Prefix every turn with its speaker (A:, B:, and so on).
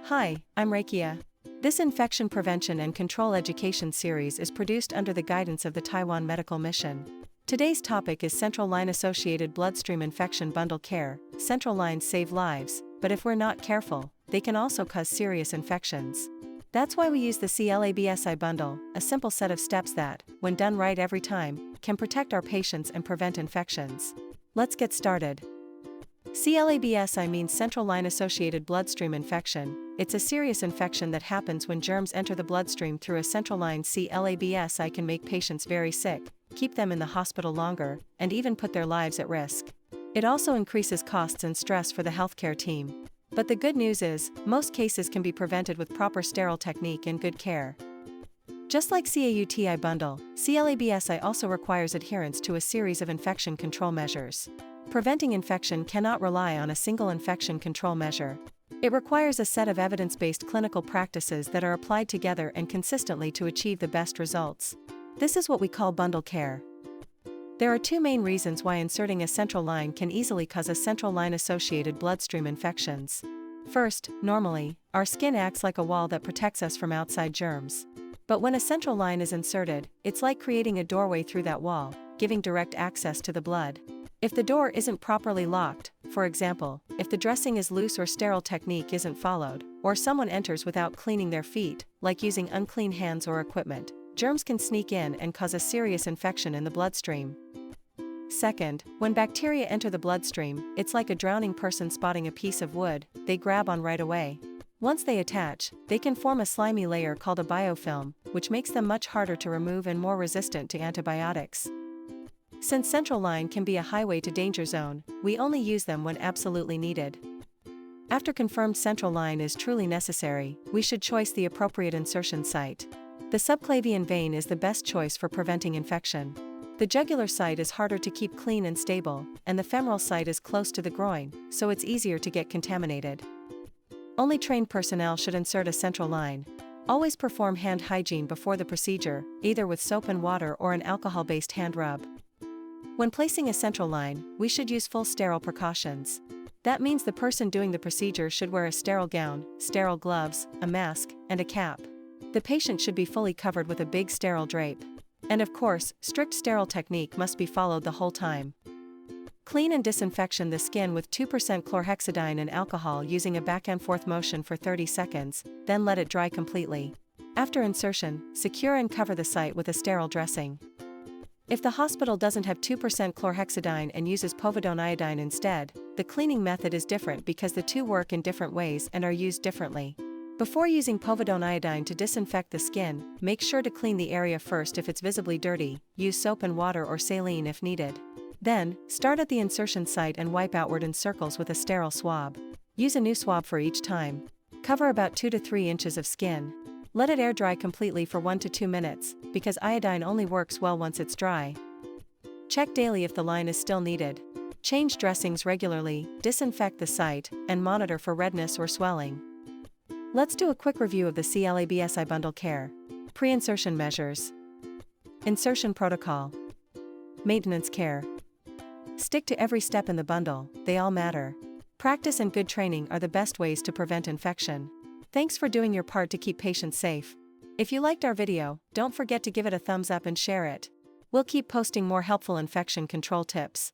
A: Hi, I'm Rakia. This infection prevention and control education series is produced under the guidance of the Taiwan Medical Mission. Today's topic is central line-associated bloodstream infection bundle care. Central lines save lives, but if we're not careful, they can also cause serious infections. That's why we use the CLABSI bundle, a simple set of steps that, when done right every time, can protect our patients and prevent infections. Let's get started. CLABSI means central line-associated bloodstream infection. It's a serious infection that happens when germs enter the bloodstream through a central line. CLABSI can make patients very sick, keep them in the hospital longer, and even put their lives at risk. It also increases costs and stress for the healthcare team. But the good news is, most cases can be prevented with proper sterile technique and good care. Just like CAUTI bundle, CLABSI also requires adherence to a series of infection control measures. Preventing infection cannot rely on a single infection control measure. It requires a set of evidence-based clinical practices that are applied together and consistently to achieve the best results. This is what we call bundle care. There are two main reasons why inserting a central line can easily cause a central line-associated bloodstream infections. First, normally, our skin acts like a wall that protects us from outside germs. But when a central line is inserted, it's like creating a doorway through that wall, giving direct access to the blood. If the door isn't properly locked, for example, if the dressing is loose or sterile technique isn't followed, or someone enters without cleaning their feet, like using unclean hands or equipment, germs can sneak in and cause a serious infection in the bloodstream. Second, when bacteria enter the bloodstream, it's like a drowning person spotting a piece of wood they grab on right away. Once they attach, they can form a slimy layer called a biofilm, which makes them much harder to remove and more resistant to antibiotics. Since central line can be a highway to danger zone, we only use them when absolutely needed. After confirmed central line is truly necessary, we should choose the appropriate insertion site. The subclavian vein is the best choice for preventing infection. The jugular site is harder to keep clean and stable, and the femoral site is close to the groin, so it's easier to get contaminated. Only trained personnel should insert a central line. Always perform hand hygiene before the procedure, either with soap and water or an alcohol-based hand rub. When placing a central line, we should use full sterile precautions. That means the person doing the procedure should wear a sterile gown, sterile gloves, a mask, and a cap. The patient should be fully covered with a big sterile drape. And of course, strict sterile technique must be followed the whole time. Clean and disinfection the skin with 2% chlorhexidine and alcohol using a back and forth motion for 30 seconds, then let it dry completely. After insertion, secure and cover the site with a sterile dressing. If the hospital doesn't have 2% chlorhexidine and uses povidone iodine instead, the cleaning method is different because the two work in different ways and are used differently. Before using povidone iodine to disinfect the skin, make sure to clean the area first if it's visibly dirty, use soap and water or saline if needed. Then, start at the insertion site and wipe outward in circles with a sterile swab. Use a new swab for each time. Cover about 2 to 3 inches of skin. Let it air dry completely for 1 to 2 minutes, because iodine only works well once it's dry. Check daily if the line is still needed. Change dressings regularly, disinfect the site, and monitor for redness or swelling. Let's do a quick review of the CLABSI bundle care. Pre-insertion measures. Insertion protocol. Maintenance care. Stick to every step in the bundle, they all matter. Practice and good training are the best ways to prevent infection. Thanks for doing your part to keep patients safe. If you liked our video, don't forget to give it a thumbs up and share it. We'll keep posting more helpful infection control tips.